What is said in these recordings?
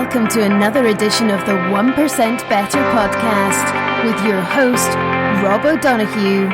Welcome to another edition of the 1% Better podcast with your host, Rob O'Donoghue.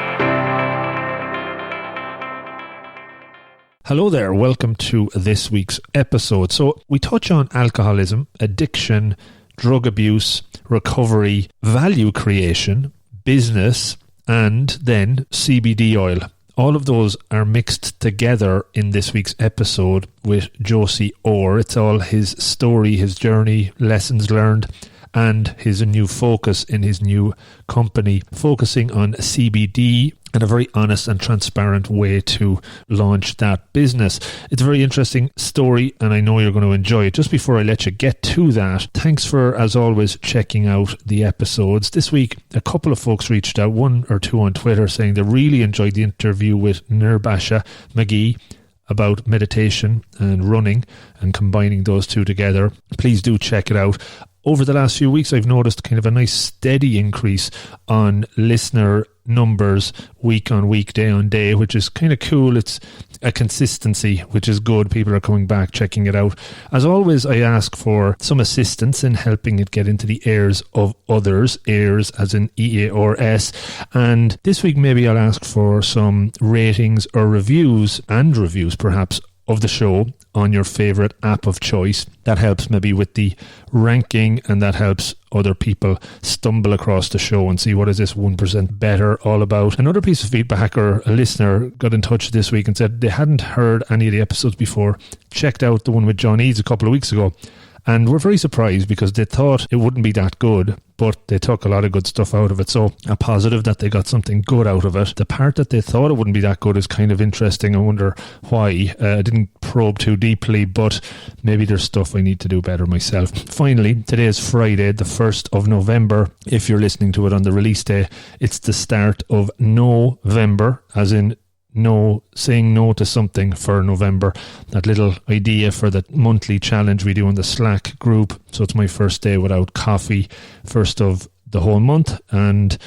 Hello there, welcome to this week's episode. So we touch on alcoholism, addiction, drug abuse, recovery, value creation, business, and then CBD oil. All of those are mixed together in this week's episode with Josey Orr. It's all his story, his journey, lessons learned, and his new focus in his new company, focusing on CBD and a very honest and transparent way to launch that business. It's a very interesting story and I know you're going to enjoy it. Just before I let you get to that, thanks for, as always, checking out the episodes. This week, a couple of folks reached out, one or two on Twitter, saying they really enjoyed the interview with Nirbasha McGee about meditation and running and combining those two together. Please do check it out. Over the last few weeks, I've noticed kind of a nice steady increase on listener numbers week on week, day on day, which is kind of cool. It's a consistency, which is good. People are coming back, checking it out. As always, I ask for some assistance in helping it get into the ears of others, ears as in EARS. And this week, maybe I'll ask for some ratings or reviews, and reviews perhaps, of the show on your favourite app of choice. That helps maybe with the ranking, and that helps other people stumble across the show and see what is this 1% better all about. Another piece of feedback, or a listener got in touch this week and said they hadn't heard any of the episodes before, checked out the one with John Eads a couple of weeks ago, and were very surprised because they thought it wouldn't be that good, but they took a lot of good stuff out of it. So a positive that they got something good out of it. The part that they thought it wouldn't be that good is kind of interesting. I wonder why. I didn't probe too deeply, but maybe there's stuff I need to do better myself. Finally, today is Friday, the 1st of November. If you're listening to it on the release day, it's the start of November, as in no, saying no to something for November. That little idea for the monthly challenge we do in the Slack group. So it's my first day without coffee, first of the whole month, and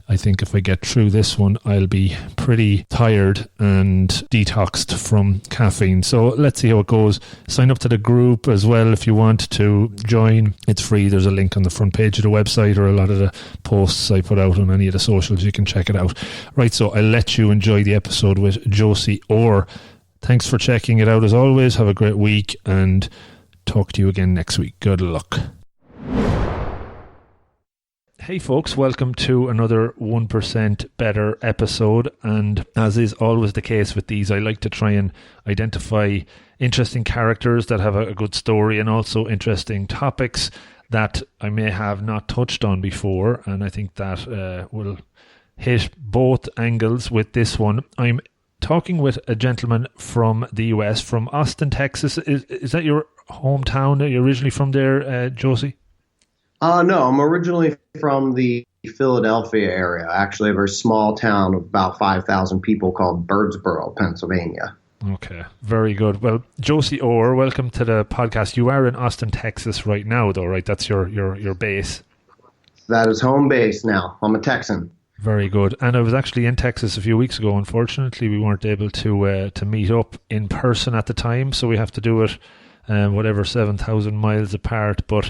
I think if I get through this one, I'll be pretty tired and detoxed from caffeine. So let's see how it goes. Sign up to the group as well if you want to join. It's free. There's a link on the front page of the website, or a lot of the posts I put out on any of the socials. You can check it out. Right, so I'll let you enjoy the episode with Josey Orr. Thanks for checking it out as always. Have a great week and talk to you again next week. Good luck. Hey folks, welcome to another 1% Better episode, and as is always the case with these, I like to try and identify interesting characters that have a good story, and also interesting topics that I may have not touched on before, and I think that will hit both angles with this one. I'm talking with a gentleman from the US, from Austin, Texas. Is that your hometown? Are you originally from there, Josey? No, I'm originally from the Philadelphia area, actually a very small town of about 5,000 people called Birdsboro, Pennsylvania. Okay, very good. Well, Josey Orr, welcome to the podcast. You are in Austin, Texas right now, though, right? That's your base. That is home base now. I'm a Texan. Very good. And I was actually in Texas a few weeks ago. Unfortunately, we weren't able to meet up in person at the time, so we have to do it 7,000 miles apart, but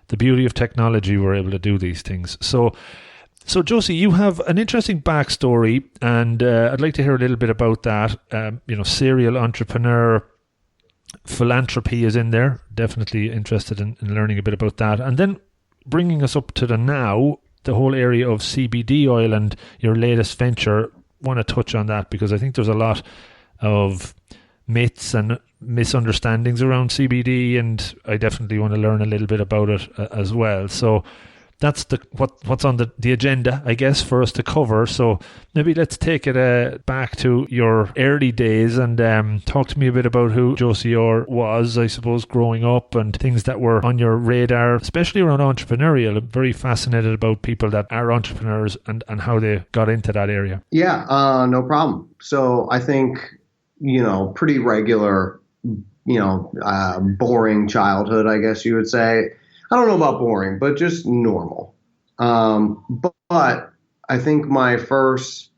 the beauty of technology, we're able to do these things. So Josey, you have an interesting backstory, and I'd like to hear a little bit about that. Serial entrepreneur, philanthropy is in there. Definitely interested in learning a bit about that. And then bringing us up to the now, the whole area of CBD oil and your latest venture. Want to touch on that because I think there's a lot of myths and misunderstandings around CBD, and I definitely want to learn a little bit about it as well. So that's what's on the agenda, I guess, for us to cover. So maybe let's take it back to your early days and talk to me a bit about who Josey Orr was, I suppose, growing up, and things that were on your radar, especially around entrepreneurial. I'm very fascinated about people that are entrepreneurs and how they got into that area. Yeah, no problem. So I think, pretty regular, boring childhood, I guess you would say. I don't know about boring, but just normal. But I think my first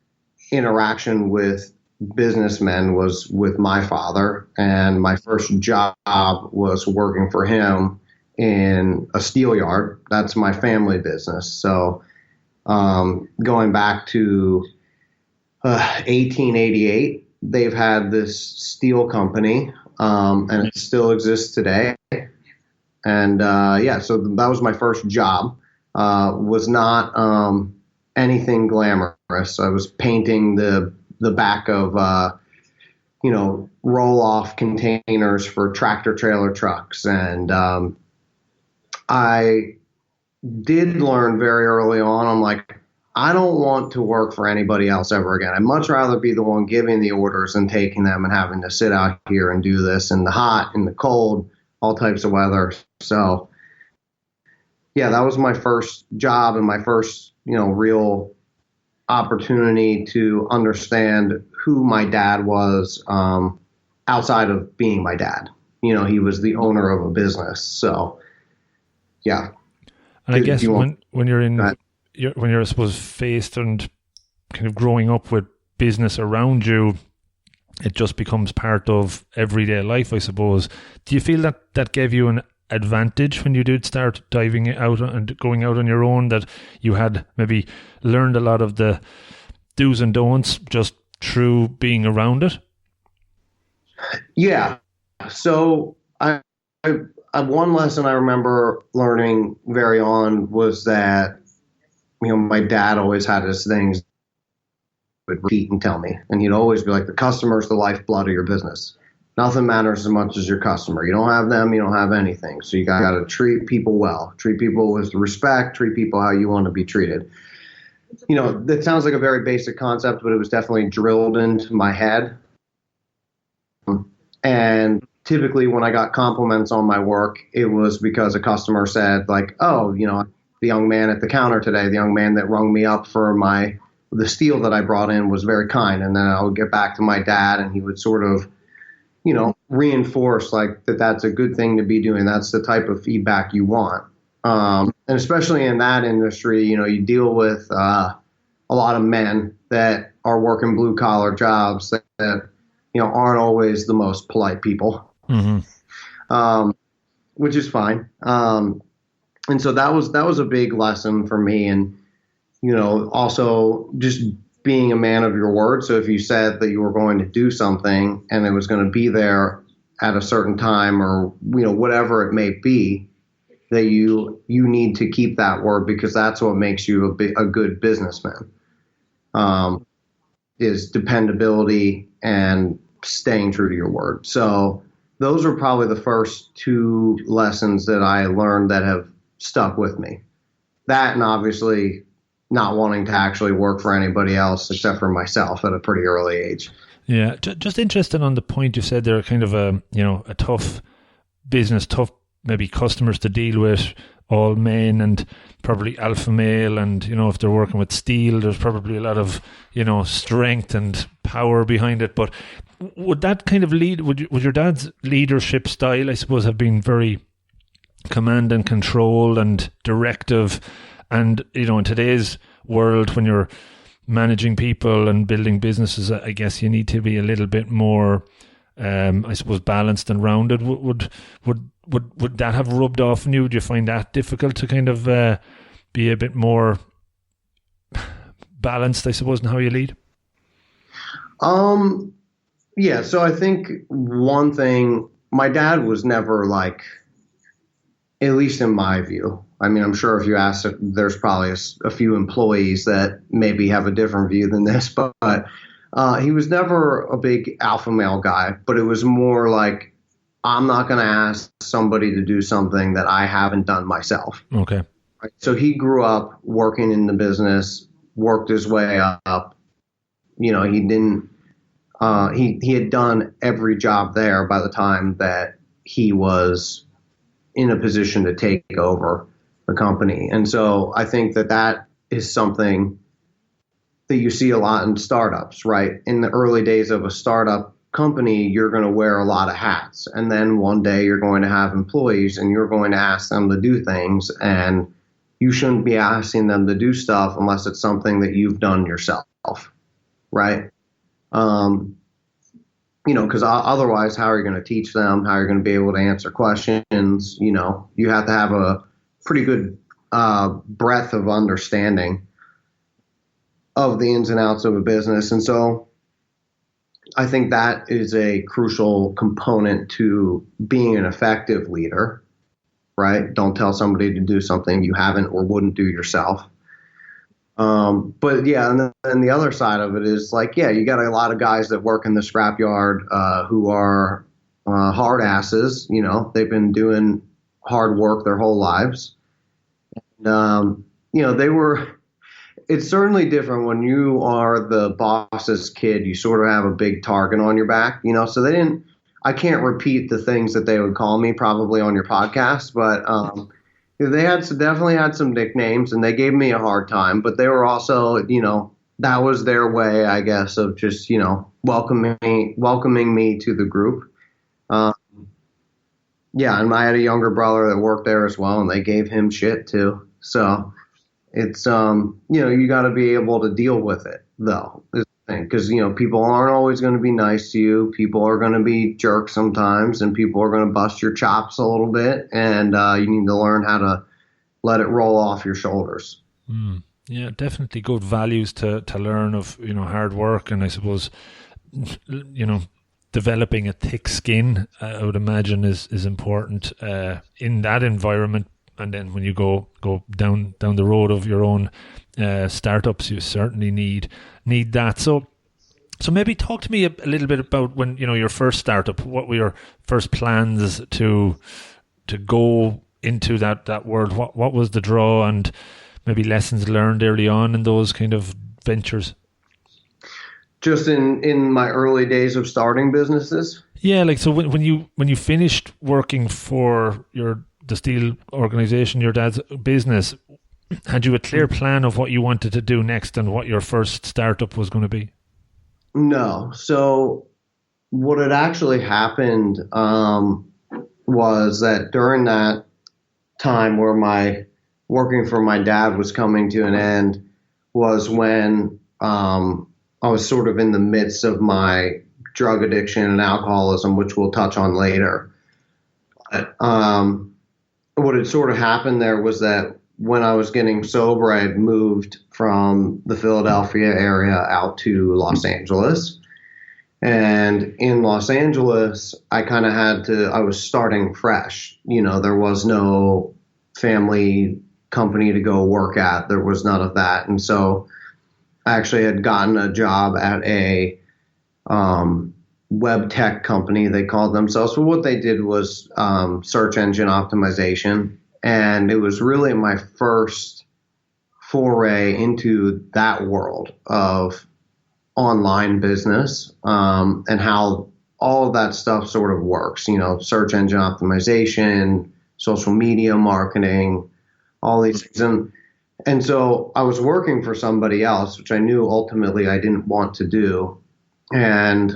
interaction with businessmen was with my father, and my first job was working for him in a steel yard. That's my family business. So going back to 1888, they've had this steel company, and it still exists today. And so that was my first job. Was not anything glamorous. I was painting the back of roll-off containers for tractor trailer trucks, and I did learn very early on. I'm like, I don't want to work for anybody else ever again. I'd much rather be the one giving the orders and taking them and having to sit out here and do this in the hot, in the cold, all types of weather. So, yeah, that was my first job and my first, real opportunity to understand who my dad was outside of being my dad. He was the owner of a business. So, yeah. And I guess when you're when you're, I suppose, faced and kind of growing up with business around you, it just becomes part of everyday life, I suppose. Do you feel that gave you an advantage when you did start diving out and going out on your own, that you had maybe learned a lot of the do's and don'ts just through being around it? Yeah. So I one lesson I remember learning very on was that, my dad always had his things would repeat and tell me, and he'd always be like, the customer's the lifeblood of your business. Nothing matters as much as your customer. You don't have them, you don't have anything. So you got to treat people well, treat people with respect, treat people how you want to be treated. That sounds like a very basic concept, but it was definitely drilled into my head. And typically when I got compliments on my work, it was because a customer said like, oh, the young man at the counter today, the young man that rung me up for the steel that I brought in was very kind. And then I would get back to my dad and he would sort of, reinforce like that's a good thing to be doing. That's the type of feedback you want. And especially in that industry, you deal with a lot of men that are working blue collar jobs that aren't always the most polite people, which is fine. And so that was a big lesson for me. And, also just being a man of your word. So if you said that you were going to do something and it was going to be there at a certain time or, whatever it may be, that you need to keep that word, because that's what makes you a good businessman, is dependability and staying true to your word. So those are probably the first two lessons that I learned that have stuck with me. That, and obviously not wanting to actually work for anybody else except for myself at a pretty early age. Yeah, just interested on the point you said there, kind of a tough business, tough maybe customers to deal with, all men and probably alpha male, and if they're working with steel, there's probably a lot of strength and power behind it. But would that kind of would your dad's leadership style, I suppose, have been very command and control and directive? And in today's world, when you're managing people and building businesses, I guess you need to be a little bit more, I suppose, balanced and rounded. Would that have rubbed off on you? Do you find that difficult to kind of be a bit more balanced, I suppose, in how you lead? Yeah. So I think one thing, my dad was never like, at least in my view, I mean, I'm sure if you ask, there's probably a few employees that maybe have a different view than this, but he was never a big alpha male guy, but it was more like, I'm not going to ask somebody to do something that I haven't done myself. Okay. Right? So he grew up working in the business, worked his way up. He didn't, he had done every job there by the time that he was in a position to take over the company. And so I think that is something that you see a lot in startups, right? In the early days of a startup company, you're going to wear a lot of hats. And then one day you're going to have employees and you're going to ask them to do things, and you shouldn't be asking them to do stuff unless it's something that you've done yourself, right? because otherwise, how are you going to teach them? How are you going to be able to answer questions? You have to have a pretty good breadth of understanding of the ins and outs of a business. And so I think that is a crucial component to being an effective leader, right? Don't tell somebody to do something you haven't or wouldn't do yourself. But yeah, and then the other side of it is like, yeah, you got a lot of guys that work in the scrapyard who are hard asses. They've been doing hard work their whole lives. And, it's certainly different when you are the boss's kid. You sort of have a big target on your back, so I can't repeat the things that they would call me probably on your podcast, but they definitely had some nicknames, and they gave me a hard time, but they were also, that was their way, I guess, of just, welcoming me to the group. Yeah, and I had a younger brother that worked there as well, and they gave him shit too. So it's, you got to be able to deal with it, though, is the thing. Because, people aren't always going to be nice to you. People are going to be jerks sometimes, and people are going to bust your chops a little bit. And you need to learn how to let it roll off your shoulders. Yeah, definitely good values to learn of, hard work. And I suppose, developing a thick skin, I would imagine is important in that environment. And then when you go down the road of your own startups, you certainly need that. So maybe talk to me a little bit about when, your first startup. What were your first plans to go into that world? What was the draw, and maybe lessons learned early on in those kind of ventures? Just in my early days of starting businesses? Yeah, like, so when you finished working for the steel organization, your dad's business, had you a clear plan of what you wanted to do next and what your first startup was going to be? No. So what had actually happened was that during that time where my working for my dad was coming to an end was when I was sort of in the midst of my drug addiction and alcoholism, which we'll touch on later. But, what had sort of happened there was that when I was getting sober, I had moved from the Philadelphia area out to Los Angeles. And in Los Angeles, I was starting fresh. There was no family company to go work at. There was none of that. And so I actually had gotten a job at a web tech company, they called themselves. So what they did was search engine optimization. And it was really my first foray into that world of online business and how all of that stuff sort of works, search engine optimization, social media marketing, all these things. And so I was working for somebody else, which I knew ultimately I didn't want to do. And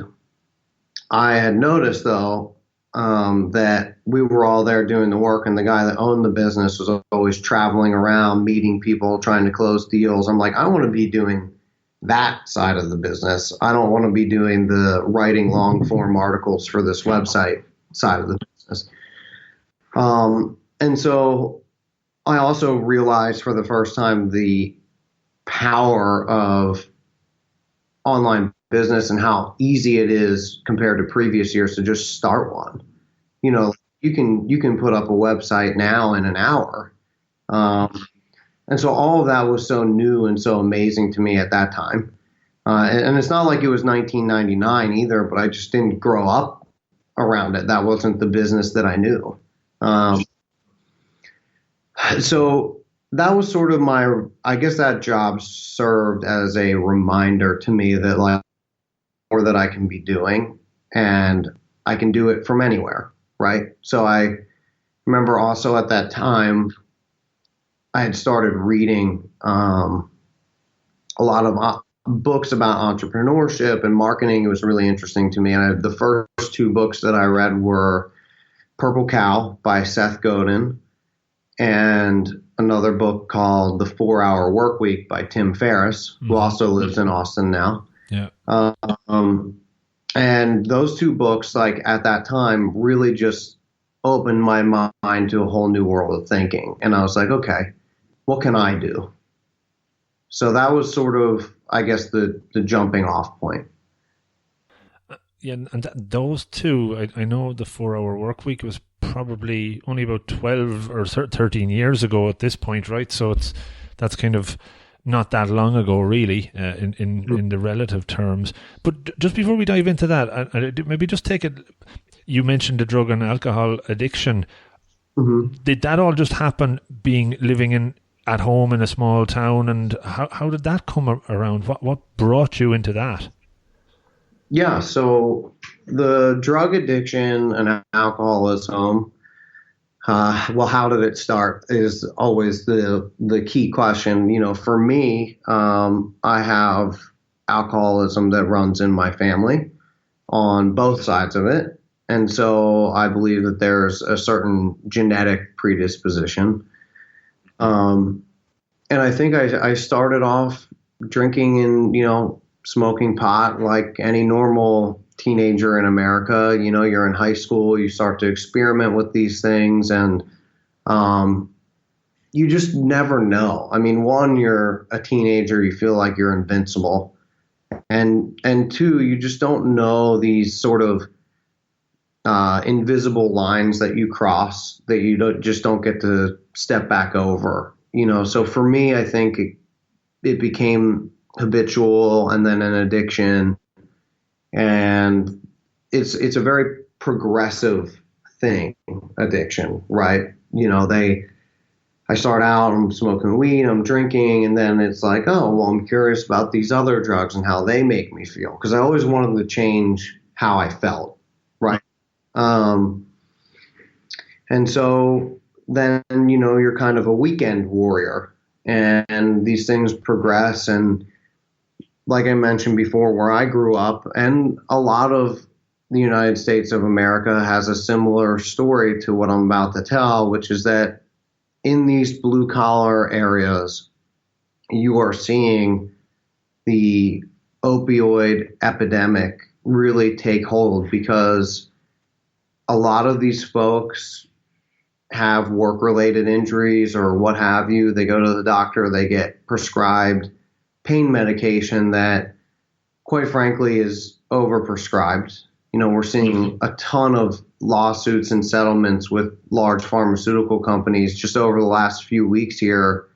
I had noticed, though, that we were all there doing the work, and the guy that owned the business was always traveling around, meeting people, trying to close deals. I'm like, I want to be doing that side of the business. I don't want to be doing the writing long form articles for this website side of the business. And so I also realized for the first time the power of online business and how easy it is compared to previous years to just start one. You can put up a website now in an hour. And so all of that was so new and so amazing to me at that time. And it's not like it was 1999 either, but I just didn't grow up around it. That wasn't the business that I knew. So that was sort of I guess that job served as a reminder to me that like more that I can be doing, and I can do it from anywhere. Right. So I remember also at that time, I had started reading a lot of books about entrepreneurship and marketing. It was really interesting to me. And the first two books that I read were Purple Cow by Seth Godin and another book called The 4-Hour Workweek by Tim Ferriss, who also lives in Austin now. Yeah. And those two books, like at that time, really just opened my mind to a whole new world of thinking. And I was like, okay, what can I do? So that was sort of, I guess, the jumping off point. Yeah, and those two, I know the 4-hour work week was probably only about 12 or 13 years ago at this point, right? So that's kind of not that long ago, really, in the relative terms. But just before we dive into that, maybe just take it. You mentioned the drug and alcohol addiction. Mm-hmm. Did that all just happen living at home in a small town, and how did that come around? What brought you into that? Yeah, so the drug addiction and alcoholism, well, how did it start is always the key question. You know, for me, I have alcoholism that runs in my family on both sides of it. And so I believe that there's a certain genetic predisposition. And I think I started off drinking and, smoking pot like any normal teenager in America. You know, you're in high school, you start to experiment with these things, and you just never know. I mean, one, you're a teenager, you feel like you're invincible. And two, you just don't know these sort of invisible lines that you cross that you don't get to step back over. So for me, I think it became habitual and then an addiction, and it's a very progressive thing, addiction, right? I start out, I'm smoking weed, I'm drinking, and then it's like, oh, well, I'm curious about these other drugs and how they make me feel, because I always wanted to change how I felt, right? And so then, you're kind of a weekend warrior, and these things progress. And like I mentioned before, where I grew up, and a lot of the United States of America has a similar story to what I'm about to tell, which is that in these blue collar areas, you are seeing the opioid epidemic really take hold, because a lot of these folks have work-related injuries or what have you. They go to the doctor, they get prescribed pain medication that, quite frankly, is overprescribed. We're seeing a ton of lawsuits and settlements with large pharmaceutical companies just over the last few weeks here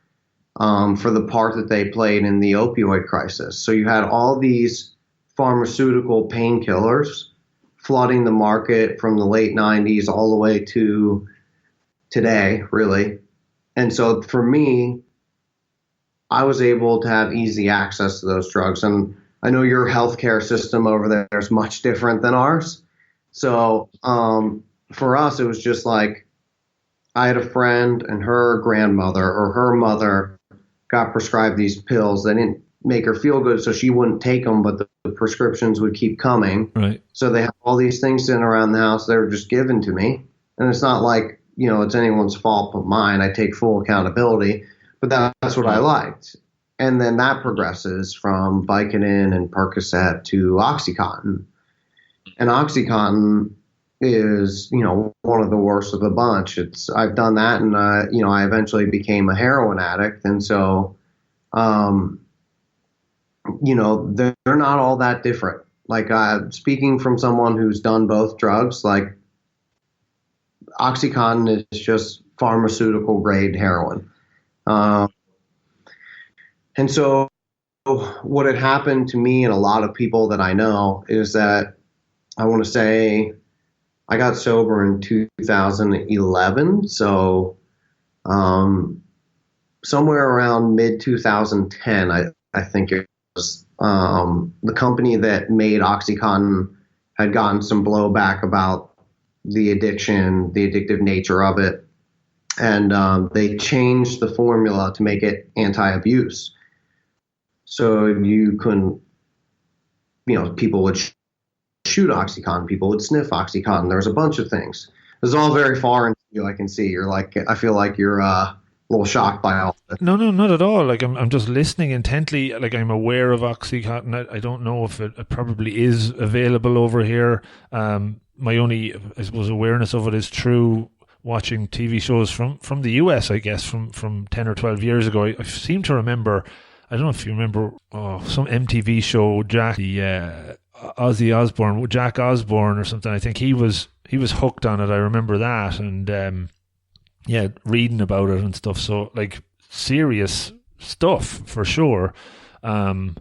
for the part that they played in the opioid crisis. So you had all these pharmaceutical painkillers flooding the market from the late 90s all the way to today, really. And so for me, I was able to have easy access to those drugs. And I know your healthcare system over there is much different than ours. So for us, it was just like, I had a friend and her grandmother or her mother got prescribed these pills. They didn't make her feel good, so she wouldn't take them, but the prescriptions would keep coming. Right. So they have all these things sitting around the house. They were just given to me. And it's not like, it's anyone's fault but mine. I take full accountability. But that's what I liked. And then that progresses from Vicodin and Percocet to OxyContin. And OxyContin is, one of the worst of the bunch. I've done that, and I eventually became a heroin addict. And so, they're not all that different. Like, speaking from someone who's done both drugs, like, OxyContin is just pharmaceutical grade heroin. And so what had happened to me and a lot of people that I know is that I want to say I got sober in 2011. So somewhere around mid 2010, I think it was, the company that made OxyContin had gotten some blowback about the addiction, the addictive nature of it. And they changed the formula to make it anti-abuse. So you couldn't, people would shoot OxyContin, people would sniff OxyContin. There was a bunch of things. It was all very foreign to you, I can see. You're like, I feel like you're little shocked by all this. No, not at all. Like I'm just listening intently. Like I'm aware of OxyContin. I don't know if it probably is available over here. My only, I suppose, awareness of it is through watching TV shows from the US, I guess, from 10 or 12 years ago. I seem to remember, I don't know if you remember, some MTV show, Jack Osborne or something. I think he was hooked on it. I remember that, and reading about it and stuff. So like serious stuff for sure. And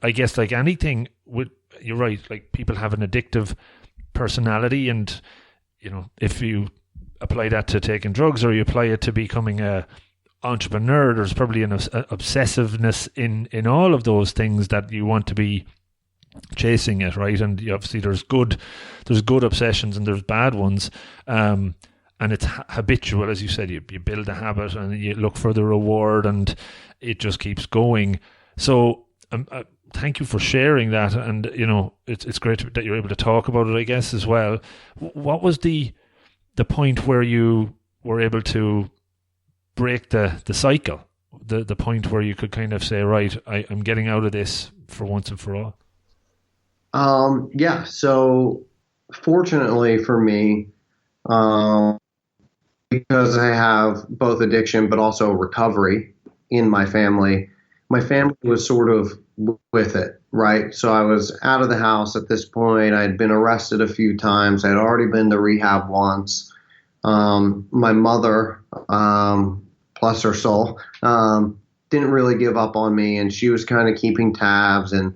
I guess like anything you're right, like people have an addictive personality, and if you apply that to taking drugs or you apply it to becoming a entrepreneur, there's probably an obsessiveness in all of those things that you want to be chasing it, right? And obviously there's good obsessions and there's bad ones, and it's habitual, as you said. You build a habit and you look for the reward, and it just keeps going. So thank you for sharing that, and it's great that you're able to talk about it, I guess, as well. What was the point where you were able to break the cycle, the point where you could kind of say, right, I'm getting out of this for once and for all? So fortunately for me, because I have both addiction but also recovery in my family was sort of with it, right? So I was out of the house at this point. I'd been arrested a few times. I'd already been to rehab once. My mother, bless her soul, didn't really give up on me, and she was kind of keeping tabs. And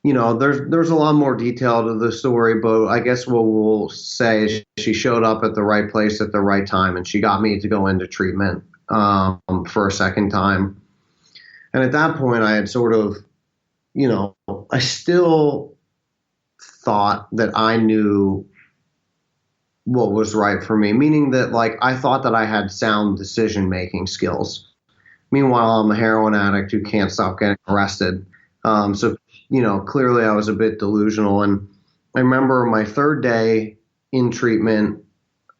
there's a lot more detail to the story, but I guess what we'll say is she showed up at the right place at the right time, and she got me to go into treatment for a second time. And at that point, I had sort of, I still thought that I knew what was right for me, meaning that like I thought that I had sound decision-making skills. Meanwhile, I'm a heroin addict who can't stop getting arrested. So clearly I was a bit delusional. And I remember my third day in treatment,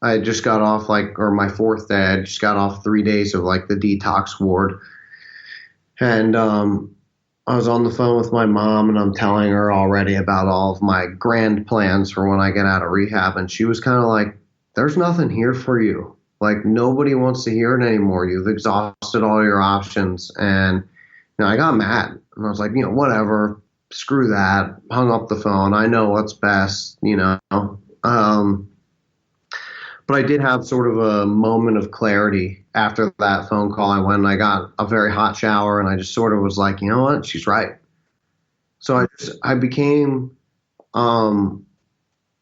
I just got off or my fourth day, I just got off 3 days of like the detox ward. And I was on the phone with my mom, and I'm telling her already about all of my grand plans for when I get out of rehab. And she was kind of like, there's nothing here for you. Like, nobody wants to hear it anymore. You've exhausted all your options. And I got mad, and I was like, whatever, screw that. Hung up the phone. I know what's best, But I did have sort of a moment of clarity after that phone call. I went and I got a very hot shower, and I just sort of was like, you know what? She's right. So I became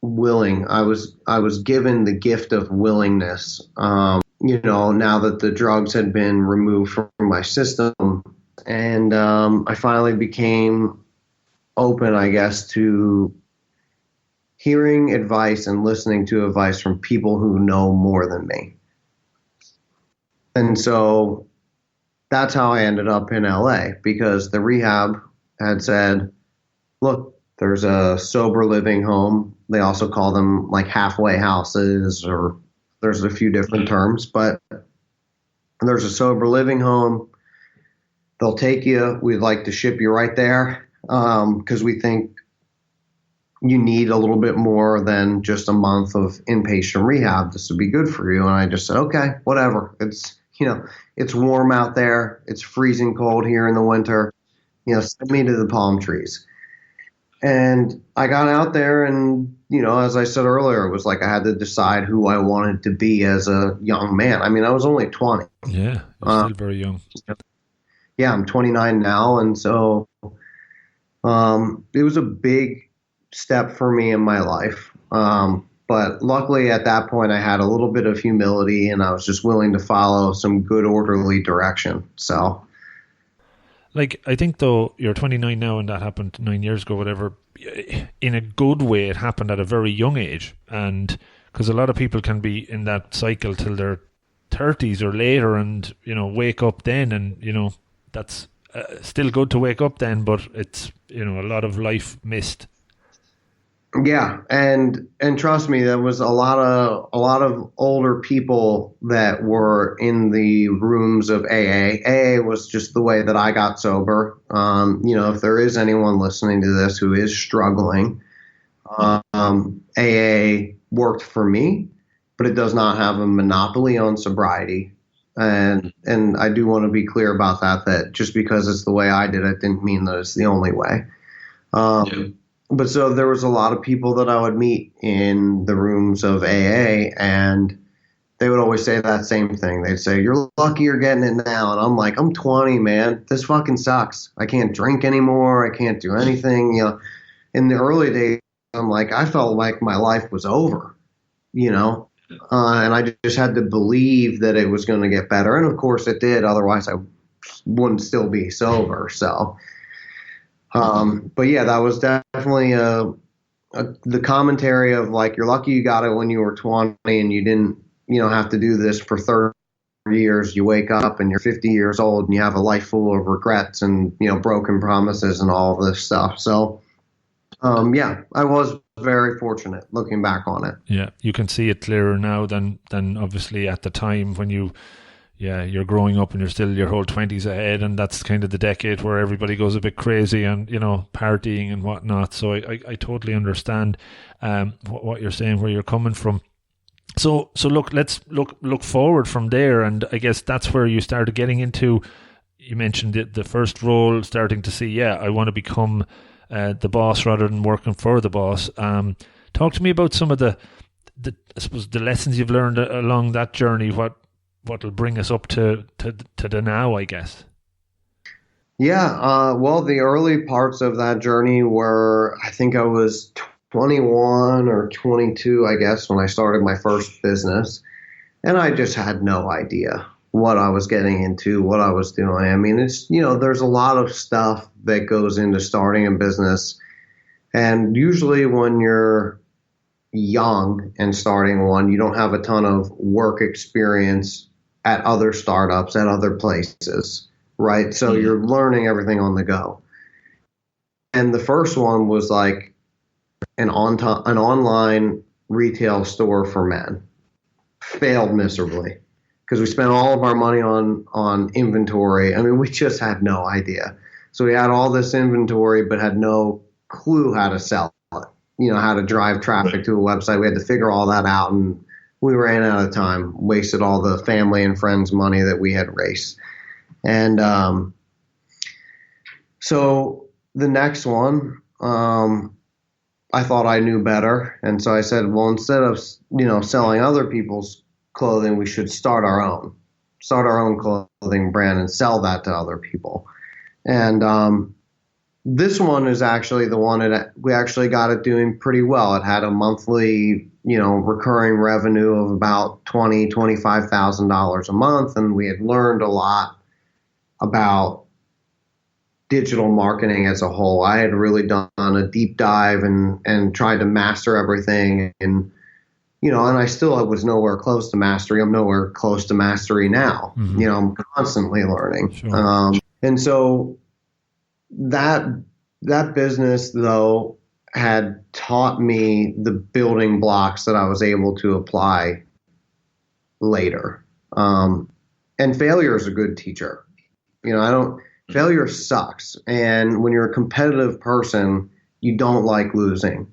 willing. I was given the gift of willingness. Now that the drugs had been removed from my system, and I finally became open, I guess, to hearing advice and listening to advice from people who know more than me. And so that's how I ended up in LA, because the rehab had said, look, there's a sober living home. They also call them like halfway houses, or there's a few different terms, but there's a sober living home. They'll take you. We'd like to ship you right there, because we think you need a little bit more than just a month of inpatient rehab. This would be good for you. And I just said, okay, whatever. It's, it's warm out there. It's freezing cold here in the winter. Send me to the palm trees. And I got out there, and, as I said earlier, it was like I had to decide who I wanted to be as a young man. I mean, I was only 20. Yeah, you're still very young. Yeah, I'm 29 now. And so it was a big step for me in my life. But luckily at that point I had a little bit of humility, and I was just willing to follow some good orderly direction. So like, I think though you're 29 now, and that happened 9 years ago, whatever, in a good way, it happened at a very young age. And because a lot of people can be in that cycle till their 30s or later, and, wake up then, and, that's still good to wake up then, but it's, a lot of life missed. Yeah, and trust me, there was a lot of older people that were in the rooms of AA. AA was just the way that I got sober. If there is anyone listening to this who is struggling, AA worked for me, but it does not have a monopoly on sobriety. And I do want to be clear about that. That just because it's the way I did it didn't mean that it's the only way. Yeah. But so there was a lot of people that I would meet in the rooms of AA, and they would always say that same thing. They'd say, "You're lucky you're getting it now." And I'm like, "I'm 20, man. This fucking sucks. I can't drink anymore. I can't do anything." In the early days, I'm like, I felt like my life was over, and I just had to believe that it was going to get better. And of course it did. Otherwise I wouldn't still be sober. So, but yeah, that was definitely the commentary of like, you're lucky you got it when you were 20 and you didn't, have to do this for 30 years. You wake up and you're 50 years old and you have a life full of regrets and, broken promises and all of this stuff. So, yeah, I was very fortunate looking back on it. Yeah, you can see it clearer now than obviously at the time when you're growing up and you're still your whole 20s ahead, and that's kind of the decade where everybody goes a bit crazy and, partying and whatnot. So I totally understand what you're saying, where you're coming from. So look, let's look forward from there, and I guess that's where you started getting into, you mentioned the first role, starting to see, I want to become the boss rather than working for the boss. Talk to me about some of the I suppose the lessons you've learned along that journey. What'll bring us up to the now, I guess. Yeah, well, the early parts of that journey were, I think I was 21 or 22, I guess, when I started my first business, and I just had no idea what I was getting into, what I was doing. I mean, it's, there's a lot of stuff that goes into starting a business. And usually when you're young and starting one, you don't have a ton of work experience at other startups, at other places, right? So you're learning everything on the go. And the first one was like an online retail store for men. Failed miserably, because we spent all of our money on inventory. I mean, we just had no idea. So we had all this inventory, but had no clue how to sell it, how to drive traffic to a website. We had to figure all that out, and we ran out of time, wasted all the family and friends' money that we had raised. And so the next one, I thought I knew better. And so I said, well, instead of, selling other people's clothing, we should start our own clothing brand and sell that to other people. And this one is actually the one that we actually got it doing pretty well. It had a monthly, recurring revenue of about $25,000 a month. And we had learned a lot about digital marketing as a whole. I had really done a deep dive and tried to master everything. And, and I still was nowhere close to mastery. I'm nowhere close to mastery now. Mm-hmm. I'm constantly learning. Sure. And so that business, though, had taught me the building blocks that I was able to apply later. And failure is a good teacher. Failure sucks. And when you're a competitive person, you don't like losing.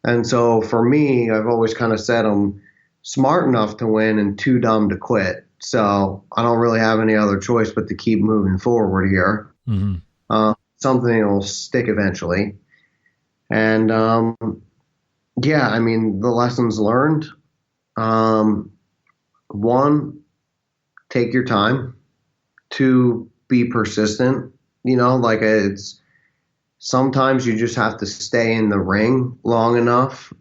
And so for me, I've always kind of said I'm smart enough to win and too dumb to quit. So I don't really have any other choice but to keep moving forward here. Mm-hmm. Something will stick eventually. And, the lessons learned, one, take your time. Two, be persistent. It's sometimes you just have to stay in the ring long enough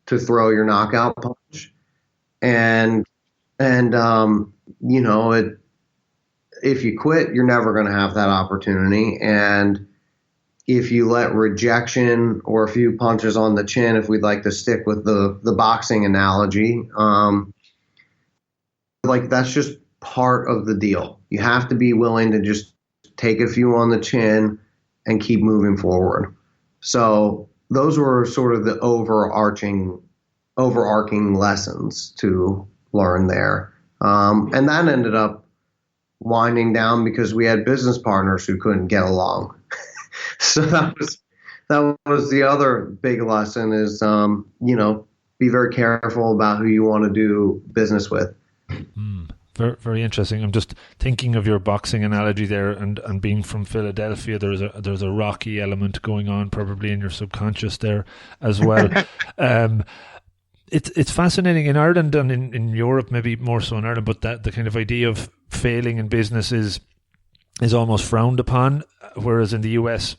to throw your knockout punch. And if you quit, you're never going to have that opportunity. And if you let rejection or a few punches on the chin, if we'd like to stick with the boxing analogy, that's just part of the deal. You have to be willing to just take a few on the chin and keep moving forward. So those were sort of the overarching lessons to learn there. And that ended up winding down because we had business partners who couldn't get along. So that was the other big lesson is, be very careful about who you want to do business with. Very, very interesting. I'm just thinking of your boxing analogy there, and being from Philadelphia, there's a Rocky element going on probably in your subconscious there as well. It's fascinating in Ireland and in Europe, maybe more so in Ireland, but that the kind of idea of failing in business is almost frowned upon, whereas in the US,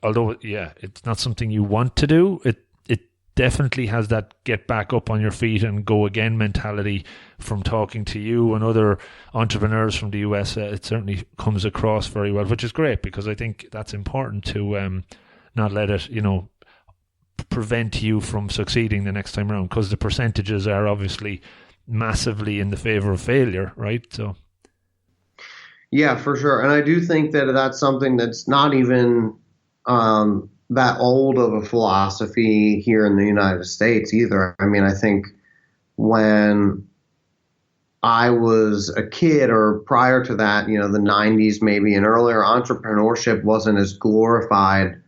although it's not something you want to do, it definitely has that get back up on your feet and go again mentality. From talking to you and other entrepreneurs from the US, it certainly comes across very well, which is great, because I think that's important to not let it, prevent you from succeeding the next time around, because the percentages are obviously massively in the favor of failure, right? So yeah, for sure. And I do think that that's something that's not even that old of a philosophy here in the United States either. I mean, I think when I was a kid, or prior to that, the 90s maybe and earlier, entrepreneurship wasn't as glorified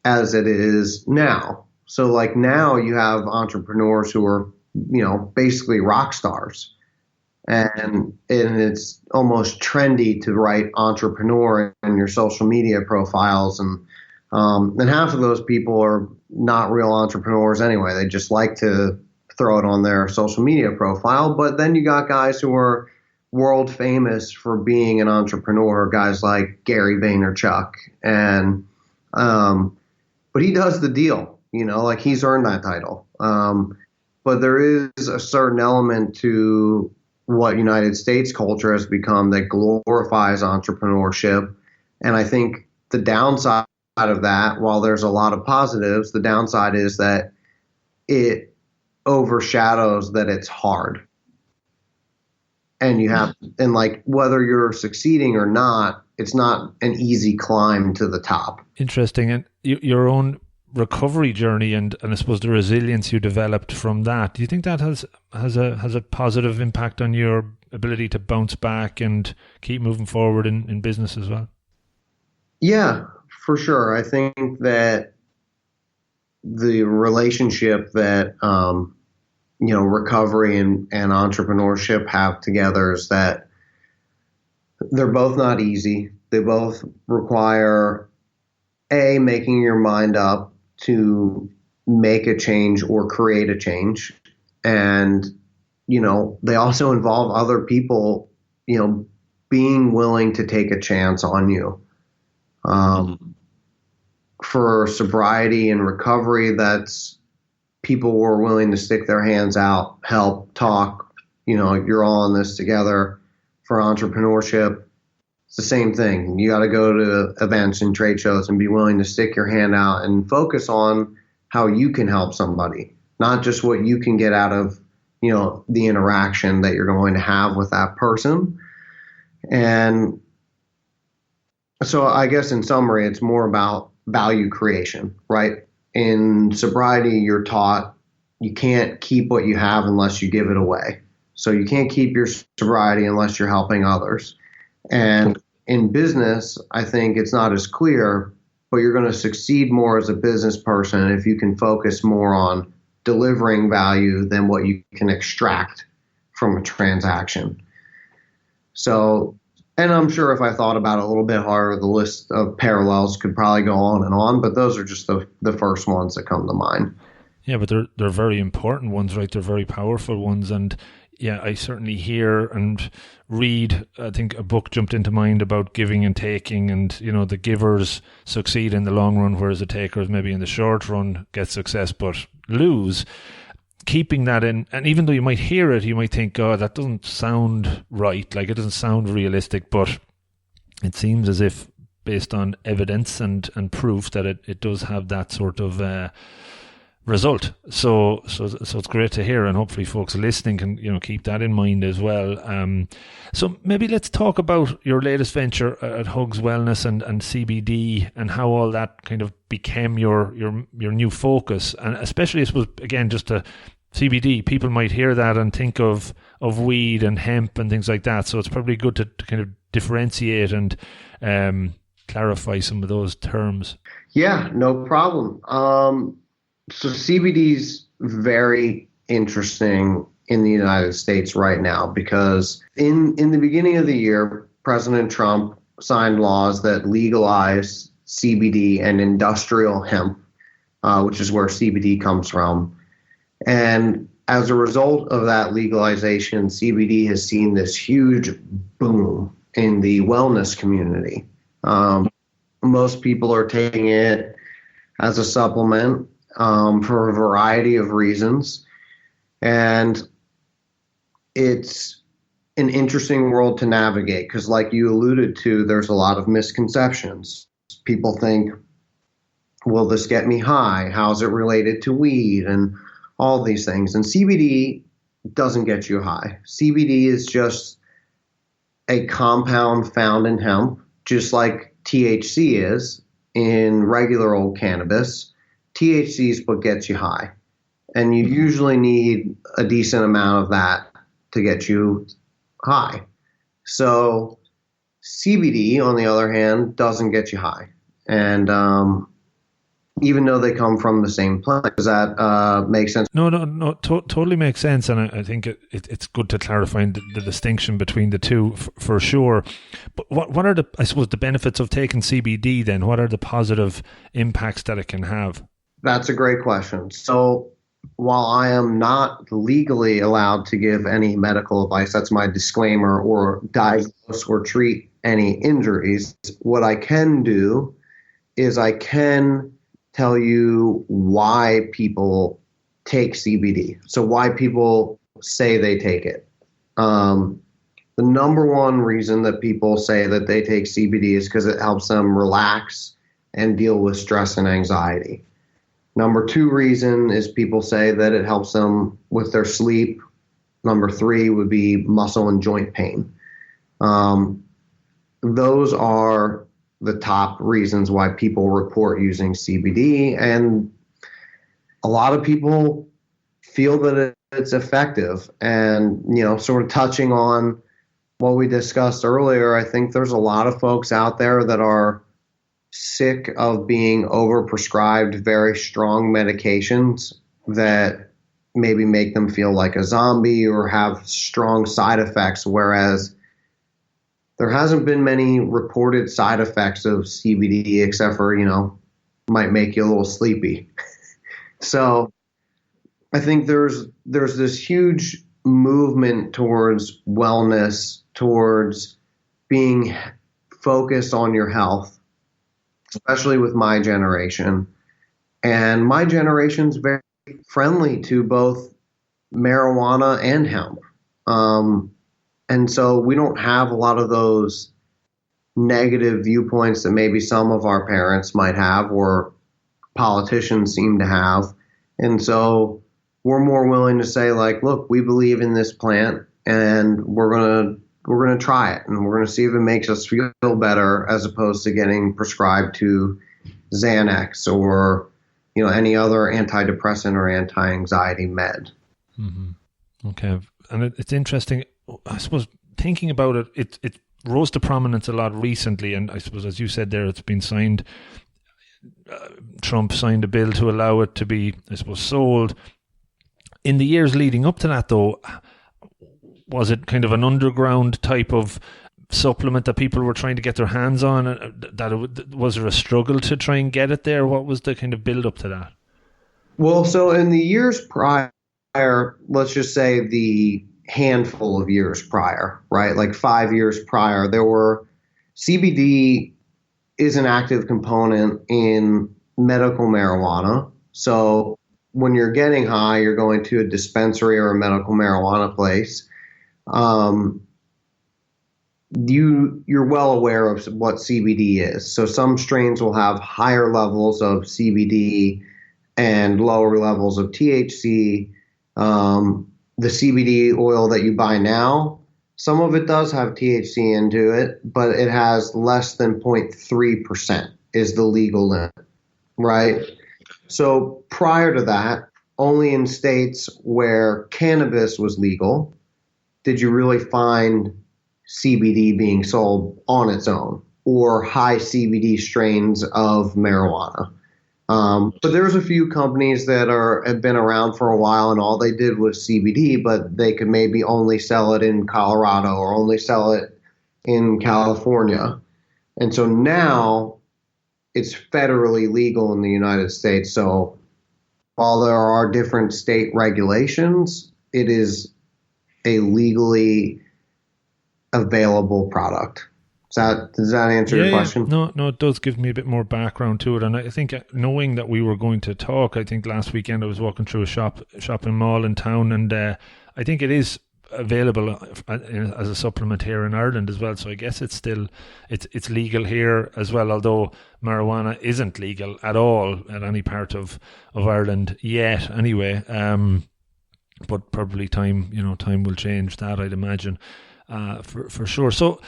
as it is now. So like now you have entrepreneurs who are, basically rock stars, and it's almost trendy to write entrepreneur in your social media profiles. And half of those people are not real entrepreneurs anyway. They just like to throw it on their social media profile. But then you got guys who are world famous for being an entrepreneur, guys like Gary Vaynerchuk. And, but he does the deal, like he's earned that title. But there is a certain element to what United States culture has become that glorifies entrepreneurship. And I think the downside of that, while there's a lot of positives, the downside is that it overshadows that it's hard. And and like whether you're succeeding or not, it's not an easy climb to the top. Interesting. And your own recovery journey and I suppose the resilience you developed from that, do you think that has a positive impact on your ability to bounce back and keep moving forward in business as well? Yeah, for sure. I think that the relationship that recovery and entrepreneurship have together is that they're both not easy. They both require making your mind up to make a change or create a change. And, they also involve other people, being willing to take a chance on you. For sobriety and recovery, that's people who are willing to stick their hands out, help, talk, you're all in this together. For entrepreneurship, it's the same thing. You got to go to events and trade shows and be willing to stick your hand out and focus on how you can help somebody, not just what you can get out of, the interaction that you're going to have with that person. And so I guess in summary, it's more about value creation, right? In sobriety, you're taught you can't keep what you have unless you give it away. So you can't keep your sobriety unless you're helping others. And in business, I think it's not as clear, but you're going to succeed more as a business person if you can focus more on delivering value than what you can extract from a transaction. So, and I'm sure if I thought about it a little bit harder, the list of parallels could probably go on, but those are just the first ones that come to mind. Yeah, but they're very important ones, right? They're very powerful ones. And yeah, I certainly hear and read, I think a book jumped into mind about giving and taking, and, the givers succeed in the long run, whereas the takers maybe in the short run get success but lose. Keeping that in, and even though you might hear it, you might think, oh, that doesn't sound right, like it doesn't sound realistic, but it seems as if, based on evidence and proof, that it does have that sort of result. So it's great to hear, and hopefully folks listening can keep that in mind as well. So maybe let's talk about your latest venture at HUGS Wellness and CBD, and how all that kind of became your new focus, and especially I suppose again just to CBD. People might hear that and think of weed and hemp and things like that. So it's probably good to kind of differentiate and clarify some of those terms. Yeah, no problem. So CBD is very interesting in the United States right now because in the beginning of the year, President Trump signed laws that legalize CBD and industrial hemp, which is where CBD comes from. And as a result of that legalization, CBD has seen this huge boom in the wellness community. Most people are taking it as a supplement for a variety of reasons. And it's an interesting world to navigate because, like you alluded to, there's a lot of misconceptions. People think, will this get me high? How's it related to weed? And all these things. And CBD doesn't get you high. CBD is just a compound found in hemp, just like THC is in regular old cannabis. THC is what gets you high. And you usually need a decent amount of that to get you high. So CBD, on the other hand, doesn't get you high. And even though they come from the same plant. Does that make sense? No, totally makes sense. And I think it's good to clarify the distinction between the two for sure. But what are the benefits of taking CBD then? What are the positive impacts that it can have? That's a great question. So while I am not legally allowed to give any medical advice, that's my disclaimer, or diagnose or treat any injuries, what I can do is I can tell you why people take CBD. So why people say they take it. The number one reason that people say that they take CBD is because it helps them relax and deal with stress and anxiety. Number two reason is people say that it helps them with their sleep. Number three would be muscle and joint pain. Those are the top reasons why people report using CBD. And a lot of people feel that it's effective. And, sort of touching on what we discussed earlier, I think there's a lot of folks out there that are sick of being overprescribed very strong medications that maybe make them feel like a zombie or have strong side effects, whereas there hasn't been many reported side effects of CBD except for, might make you a little sleepy. So I think there's this huge movement towards wellness, towards being focused on your health, especially with my generation. And my generation's very friendly to both marijuana and hemp. And so we don't have a lot of those negative viewpoints that maybe some of our parents might have or politicians seem to have. And so we're more willing to say, like, look, we believe in this plant and we're going to try it and we're going to see if it makes us feel better, as opposed to getting prescribed to Xanax or, any other antidepressant or anti-anxiety med. Mm-hmm. Okay. And it's interesting. I suppose thinking about it, it rose to prominence a lot recently, and I suppose, as you said there, it's been signed. Trump signed a bill to allow it to be, I suppose, sold. In the years leading up to that, though, was it kind of an underground type of supplement that people were trying to get their hands on? Was there a struggle to try and get it there? What was the kind of build up to that? Well, so in the years prior, let's just say the handful of years prior, right? Like 5 years prior, there were CBD is an active component in medical marijuana. So when you're getting high, you're going to a dispensary or a medical marijuana place. You're well aware of what CBD is. So some strains will have higher levels of CBD and lower levels of THC. The CBD oil that you buy now, some of it does have THC into it, but it has less than 0.3% is the legal limit, right? So prior to that, only in states where cannabis was legal did you really find CBD being sold on its own or high CBD strains of marijuana. But there's a few companies that have been around for a while and all they did was CBD, but they could maybe only sell it in Colorado or only sell it in California. And so now it's federally legal in the United States. So while there are different state regulations, it is a legally available product. Does that answer your question? No, it does give me a bit more background to it. And I think knowing that we were going to talk, I think last weekend I was walking through a shopping mall in town, and I think it is available as a supplement here in Ireland as well. So I guess it's still it's legal here as well, although marijuana isn't legal at all at any part of Ireland yet anyway. But probably time will change that, I'd imagine. For sure. So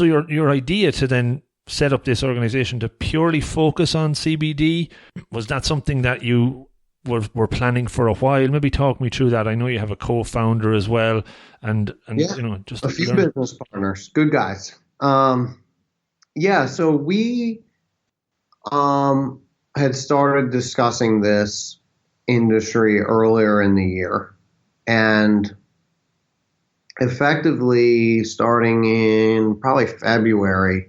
your idea to then set up this organization to purely focus on CBD, was that something that you were planning for a while? Maybe talk me through that. I know you have a co-founder as well, and just a few business partners, good guys. So we had started discussing this industry earlier in the year, and effectively starting in probably February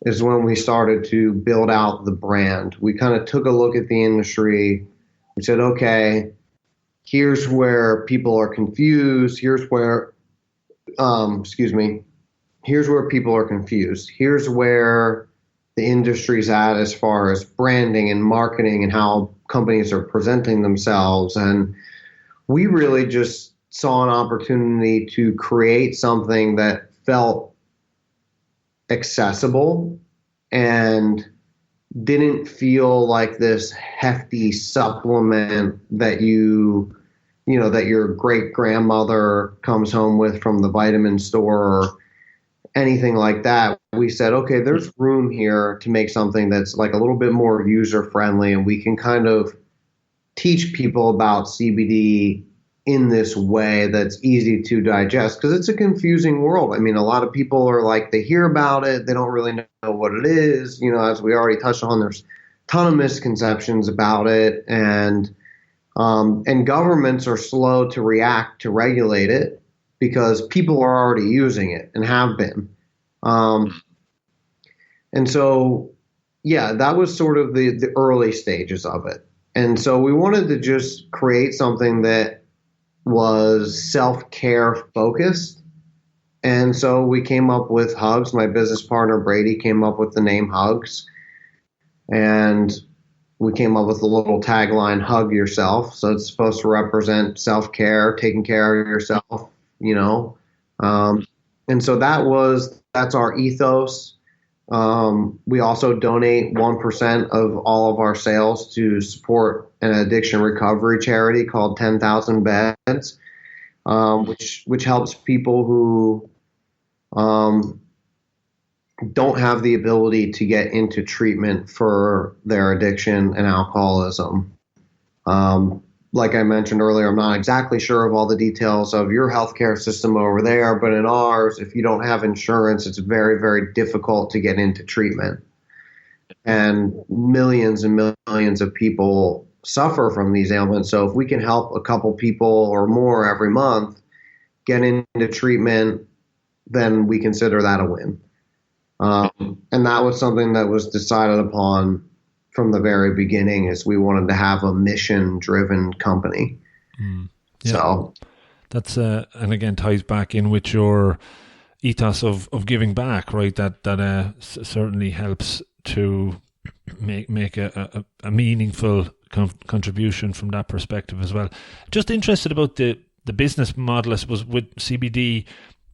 is when we started to build out the brand. We kind of took a look at the industry. We said, okay, here's where people are confused. Here's where people are confused. Here's where the industry's at as far as branding and marketing and how companies are presenting themselves. And we really just saw an opportunity to create something that felt accessible and didn't feel like this hefty supplement that that your great grandmother comes home with from the vitamin store or anything like that. We said, okay, there's room here to make something that's like a little bit more user friendly, and we can kind of teach people about CBD in this way that's easy to digest, because it's a confusing world. I mean, a lot of people are like, they hear about it, they don't really know what it is. As we already touched on, there's a ton of misconceptions about it, and governments are slow to react to regulate it because people are already using it and have been. And so, that was sort of the early stages of it. And so we wanted to just create something that was self-care focused. And so we came up with HUGS. My business partner, Brady, came up with the name HUGS. And we came up with the little tagline, hug yourself. So it's supposed to represent self-care, taking care of yourself, And so that's our ethos. We also donate 1% of all of our sales to support an addiction recovery charity called 10,000 Beds, which helps people who don't have the ability to get into treatment for their addiction and alcoholism. Like I mentioned earlier, I'm not exactly sure of all the details of your healthcare system over there, but in ours, if you don't have insurance, it's very, very difficult to get into treatment. And millions and millions of people suffer from these ailments. So if we can help a couple people or more every month get into treatment, then we consider that a win. And that was something that was decided upon from the very beginning, is we wanted to have a mission-driven company. So that's and again ties back in with your ethos of giving back, right? That certainly helps to make a meaningful contribution from that perspective as well. Just interested about the business model, I suppose, with CBD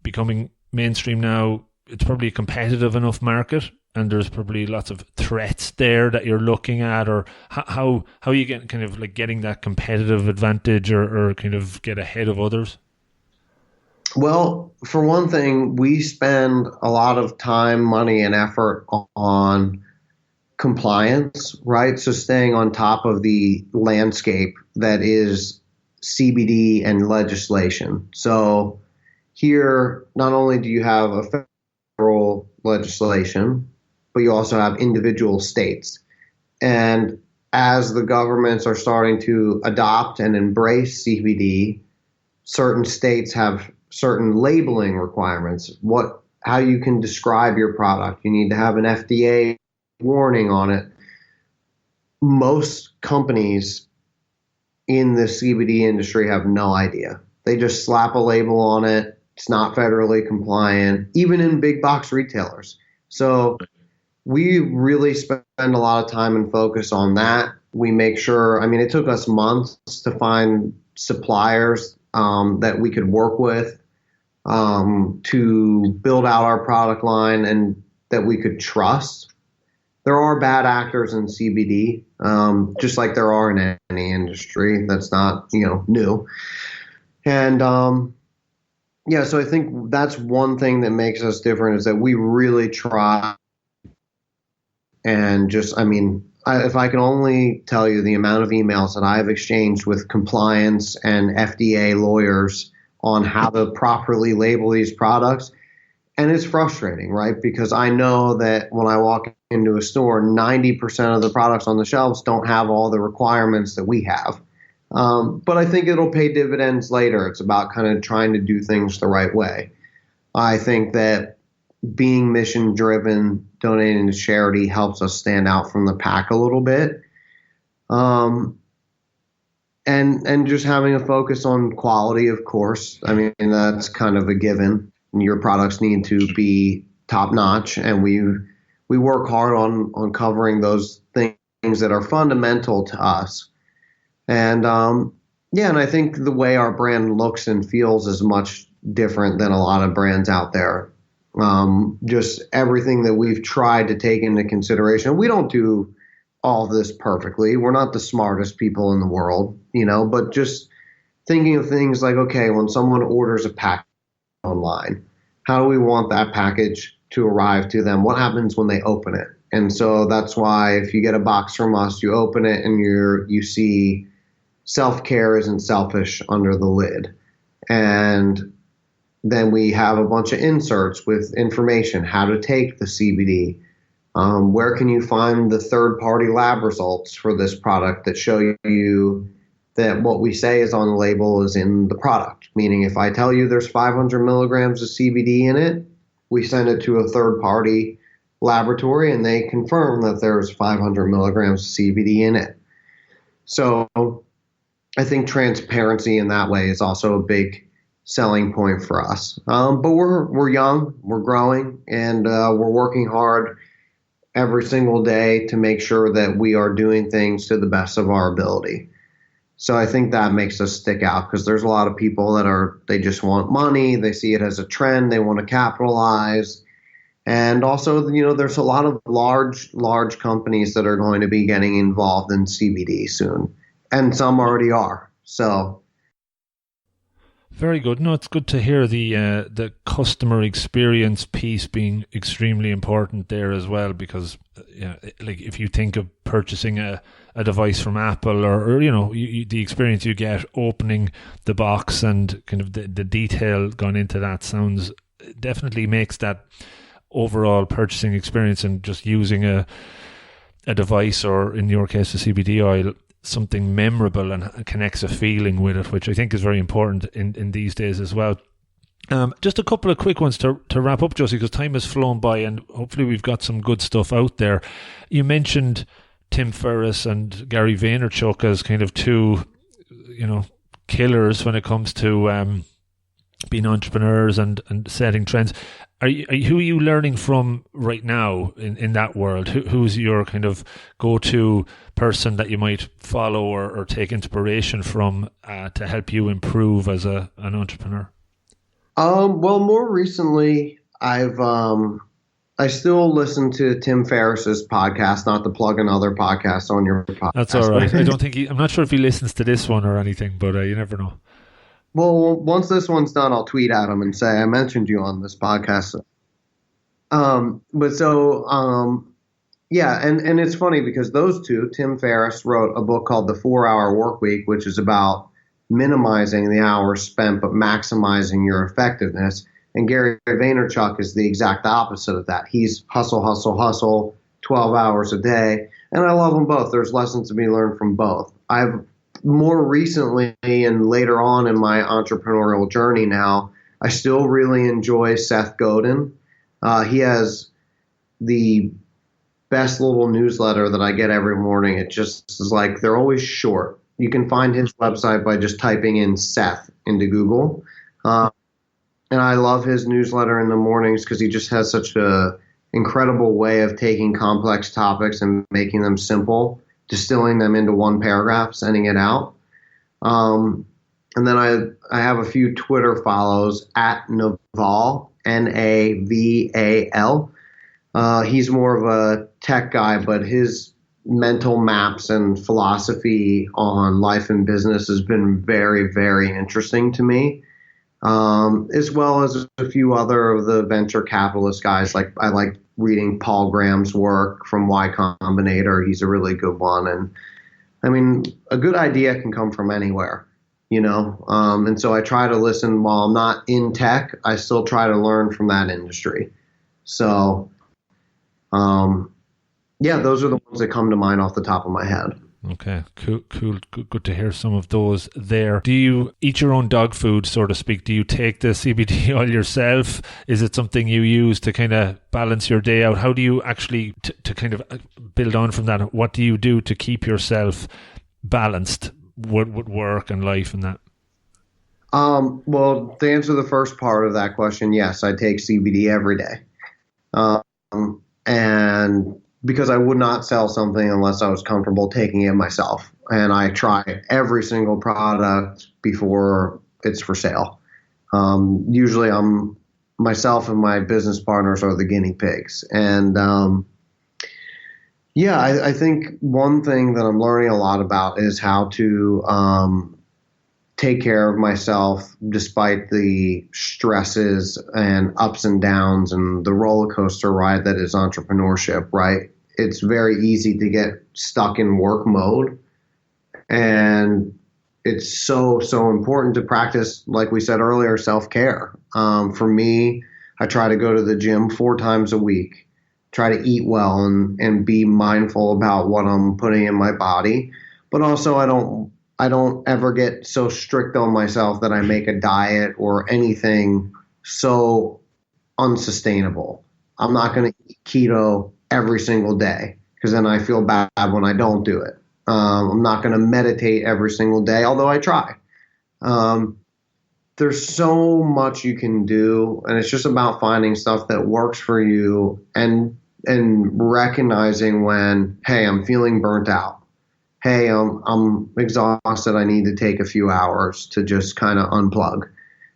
becoming mainstream now. it's probably a competitive enough market, and there's probably lots of threats there that you're looking at, or how you get kind of like getting that competitive advantage or kind of get ahead of others? Well, for one thing, we spend a lot of time, money, and effort on compliance, right? So staying on top of the landscape that is CBD and legislation. So here, not only do you have a federal legislation, but you also have individual states. And as the governments are starting to adopt and embrace CBD, certain states have certain labeling requirements, how you can describe your product. You need to have an FDA warning on it. Most companies in the CBD industry have no idea. They just slap a label on it. It's not federally compliant, even in big box retailers. So we really spend a lot of time and focus on that. We make sure, it took us months to find suppliers that we could work with to build out our product line and that we could trust. There are bad actors in CBD, just like there are in any industry. That's not, new. And, so I think that's one thing that makes us different, is that we really try and just, if I can only tell you the amount of emails that I've exchanged with compliance and FDA lawyers on how to properly label these products. And it's frustrating, right? Because I know that when I walk into a store, 90% of the products on the shelves don't have all the requirements that we have. But I think it'll pay dividends later. It's about kind of trying to do things the right way. I think that being mission driven, donating to charity helps us stand out from the pack a little bit. And just having a focus on quality, of course. That's kind of a given. Your products need to be top notch, and we work hard on covering those things that are fundamental to us. And and I think the way our brand looks and feels is much different than a lot of brands out there. Just everything that we've tried to take into consideration. We don't do all this perfectly. We're not the smartest people in the world, but just thinking of things like, okay, when someone orders a package online, how do we want that package to arrive to them? What happens when they open it? And so that's why if you get a box from us, you open it and you see self-care isn't selfish under the lid. And then we have a bunch of inserts with information, how to take the CBD. Where can you find the third-party lab results for this product that show you that what we say is on the label is in the product? Meaning if I tell you there's 500 milligrams of CBD in it, we send it to a third-party laboratory and they confirm that there's 500 milligrams of CBD in it. So I think transparency in that way is also a big selling point for us. But we're young, we're growing, and we're working hard every single day to make sure that we are doing things to the best of our ability. So I think that makes us stick out, because there's a lot of people they just want money. They see it as a trend. They want to capitalize. And also, there's a lot of large companies that are going to be getting involved in CBD soon. And some already are. So. Very good. No, it's good to hear the customer experience piece being extremely important there as well, because like if you think of purchasing a device from Apple or the experience you get opening the box and kind of the detail gone into that definitely makes that overall purchasing experience and just using a device, or in your case a CBD oil, something memorable and connects a feeling with it, which I think is very important in these days as well. Just a couple of quick ones to wrap up, Josey, because time has flown by and hopefully we've got some good stuff out there. You mentioned Tim Ferriss and Gary Vaynerchuk as kind of two, killers when it comes to being entrepreneurs and setting trends. Who are you learning from right now in that world? Who's your kind of go-to person that you might follow or take inspiration from to help you improve as an entrepreneur? Well, more recently, I still listen to Tim Ferriss's podcast, not to plug another podcast on your podcast. That's all right. I don't think I'm not sure if he listens to this one or anything, but you never know. Well, once this one's done, I'll tweet at him and say I mentioned you on this podcast. Yeah, and it's funny because those two, Tim Ferriss wrote a book called The 4-Hour Workweek, which is about minimizing the hours spent but maximizing your effectiveness. And Gary Vaynerchuk is the exact opposite of that. He's hustle, hustle, hustle, 12 hours a day. And I love them both. There's lessons to be learned from both. I've more recently and later on in my entrepreneurial journey now, I still really enjoy Seth Godin. He has the best little newsletter that I get every morning. It just is like, they're always short. You can find his website by just typing in Seth into Google. And I love his newsletter in the mornings because he just has such a incredible way of taking complex topics and making them simple, distilling them into one paragraph, sending it out. And then I have a few Twitter follows at Naval, Naval. He's more of a tech guy, but his mental maps and philosophy on life and business has been very, very interesting to me. As well as a few other of the venture capitalist guys. Like I like reading Paul Graham's work from Y Combinator. He's a really good one. And I mean, a good idea can come from anywhere, you know? And so I try to listen while I'm not in tech. I still try to learn from that industry. So, yeah, those are the ones that come to mind off the top of my head. Okay, cool. Good to hear some of those there. Do you eat your own dog food, so to speak? Do you take the CBD oil yourself? Is it something you use to kind of balance your day out? How do you actually, to kind of build on from that, what do you do to keep yourself balanced with work and life and that? Well, to answer the first part of that question, yes, I take CBD every day. And because I would not sell something unless I was comfortable taking it myself. And I try every single product before it's for sale. Usually myself and my business partners are the guinea pigs. And I think one thing that I'm learning a lot about is how to take care of myself despite the stresses and ups and downs and the roller coaster ride that is entrepreneurship, right? It's very easy to get stuck in work mode. And it's so, so important to practice, like we said earlier, self-care. For me, I try to go to the gym 4 times a week, try to eat well and be mindful about what I'm putting in my body. But also I don't ever get so strict on myself that I make a diet or anything so unsustainable. I'm not going to eat keto every single day because then I feel bad when I don't do it. I'm not going to meditate every single day, although I try. There's so much you can do, and it's just about finding stuff that works for you and recognizing when, hey, I'm feeling burnt out. Hey, I'm exhausted. I need to take a few hours to just kind of unplug.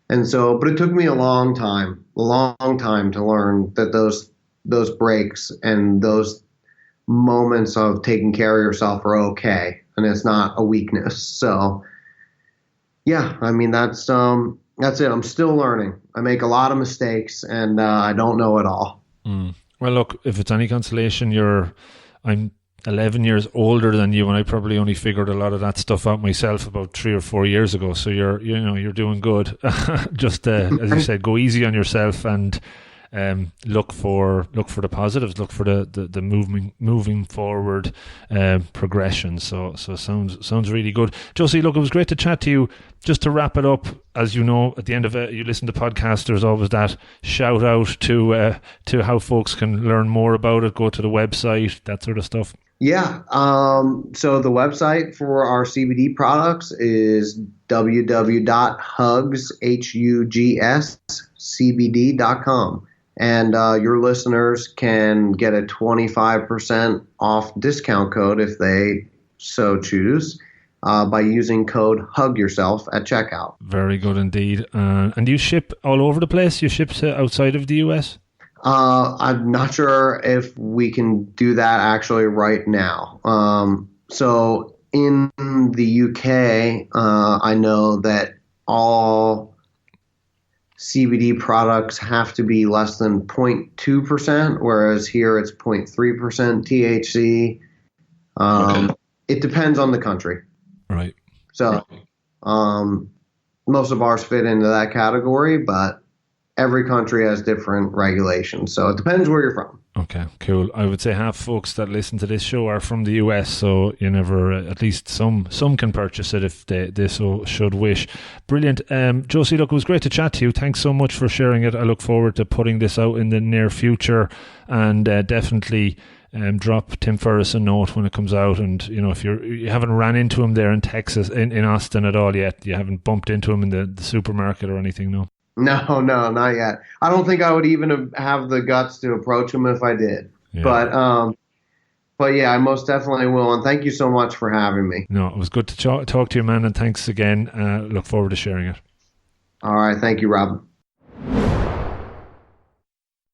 And so, but it took me a long time to learn that those breaks and those moments of taking care of yourself are okay, and it's not a weakness. So, yeah, I mean that's it. I'm still learning. I make a lot of mistakes, and I don't know it all. Well, look, if it's any consolation, I'm 11 years older than you, and I probably only figured a lot of that stuff out myself about 3 or 4 years ago. So you're doing good. Just as you said, go easy on yourself and look for the positives, look for the moving forward progression. So sounds really good. Josey, look, it was great to chat to you. Just to wrap it up, as you know, at the end of it, you listen to podcasts, there's always that shout out to how folks can learn more about it, go to the website, that sort of stuff. Yeah. So the website for our CBD products is www.hugscbd.com. And your listeners can get a 25% off discount code if they so choose. by using code HUGYOURSELF at checkout. Very good indeed. And you ship all over the place? You ship to outside of the US? I'm not sure if we can do that actually right now. So in the UK, I know that all CBD products have to be less than 0.2%, whereas here it's 0.3% THC. Okay. It depends on the country. Right. So most of ours fit into that category, but every country has different regulations. So it depends where you're from. Okay, cool. I would say half folks that listen to this show are from the US, so you never, at least some can purchase it if they so should wish. Brilliant. Josey, look, it was great to chat to you. Thanks so much for sharing it. I look forward to putting this out in the near future, and definitely drop Tim Ferriss a note when it comes out. And if you haven't ran into him there in Texas, in Austin at all yet, you haven't bumped into him in the supermarket or anything, no? No, not yet. I don't think I would even have the guts to approach him if I did. Yeah. But yeah, I most definitely will. And thank you so much for having me. No, it was good to talk to you, man. And thanks again. Look forward to sharing it. All right. Thank you, Rob.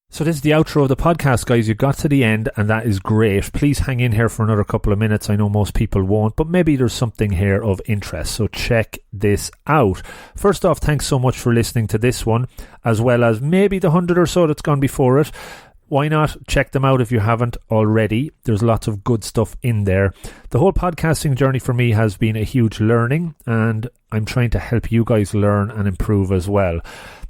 So this is the outro of the podcast, guys. You got to the end, and that is great. Please hang in here for another couple of minutes. I know most people won't, but maybe there's something here of interest. So check this out. First off, thanks so much for listening to this one, as well as maybe the 100 or so that's gone before it. Why not check them out if you haven't already? There's lots of good stuff in there. The whole podcasting journey for me has been a huge learning, and I'm trying to help you guys learn and improve as well.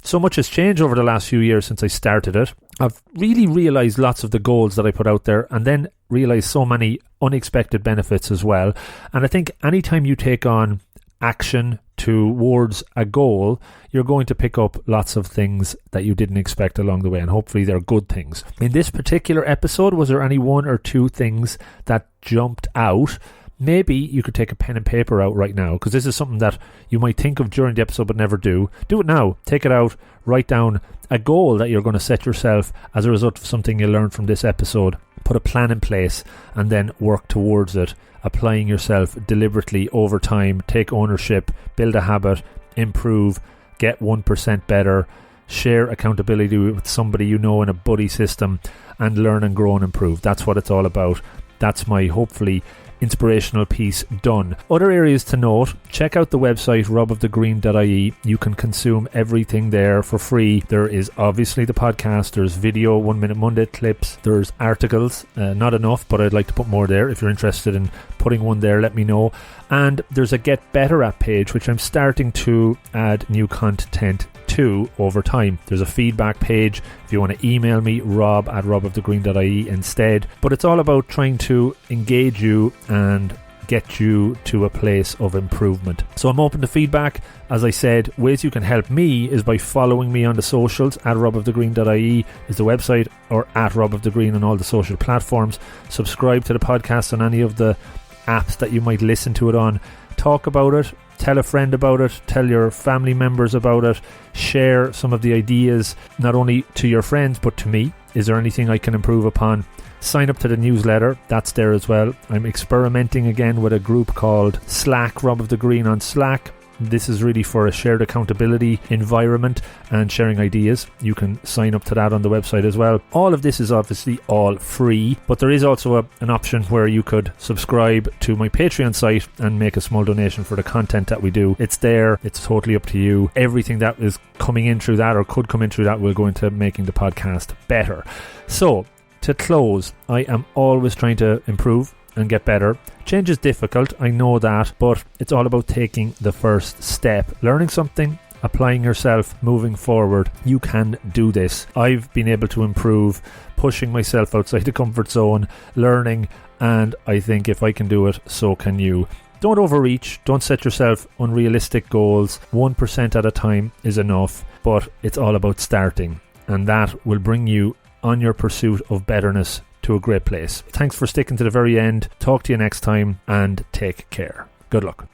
So much has changed over the last few years since I started it. I've really realised lots of the goals that I put out there, and then realised so many unexpected benefits as well. And I think anytime you take on action towards a goal, you're going to pick up lots of things that you didn't expect along the way, and hopefully they're good things. In this particular episode, was there any one or two things that jumped out? Maybe you could take a pen and paper out right now, because this is something that you might think of during the episode but never do. Do it now. Take it out. Write down a goal that you're going to set yourself as a result of something you learned from this episode. Put a plan in place and then work towards it, applying yourself deliberately over time. Take ownership, build a habit, improve, get 1% better, share accountability with somebody you know in a buddy system, and learn and grow and improve. That's what it's all about. That's my, hopefully, inspirational piece done. Other areas to note: check out the website robofthegreen.ie. You can consume everything there for free. There is obviously the podcast, there's video 1 Minute Monday clips, there's articles, not enough, but I'd like to put more there. If you're interested in putting one there, let me know. And there's a Get Better app page, which I'm starting to add new content to over time. There's a feedback page if you want to email me, rob@robofthegreen.ie instead. But it's all about trying to engage you and get you to a place of improvement. So I'm open to feedback. As I said, ways you can help me is by following me on the socials. @robofthegreen.ie is the website, or @robofthegreen on all the social platforms. Subscribe to the podcast on any of the apps that you might listen to it on. Talk about it. Tell a friend about it, tell your family members about it, share some of the ideas, not only to your friends, but to me. Is there anything I can improve upon? Sign up to the newsletter, that's there as well. I'm experimenting again with a group called Slack, Rob of the Green on Slack. This is really for a shared accountability environment and sharing ideas. You can sign up to that on the website as well. All of this is obviously all free, but there is also an option where you could subscribe to my Patreon site and make a small donation for the content that we do. It's there. It's totally up to you. Everything that is coming in through that, or could come in through that, will go into making the podcast better. So, to close, I am always trying to improve and get better. Change is difficult, I know that, but it's all about taking the first step. Learning something, applying yourself, moving forward. You can do this. I've been able to improve, pushing myself outside the comfort zone, learning, and I think if I can do it, so can you. Don't overreach, don't set yourself unrealistic goals. 1% at a time is enough, but it's all about starting, and that will bring you on your pursuit of betterness to a great place. Thanks for sticking to the very end. Talk to you next time, and take care. Good luck.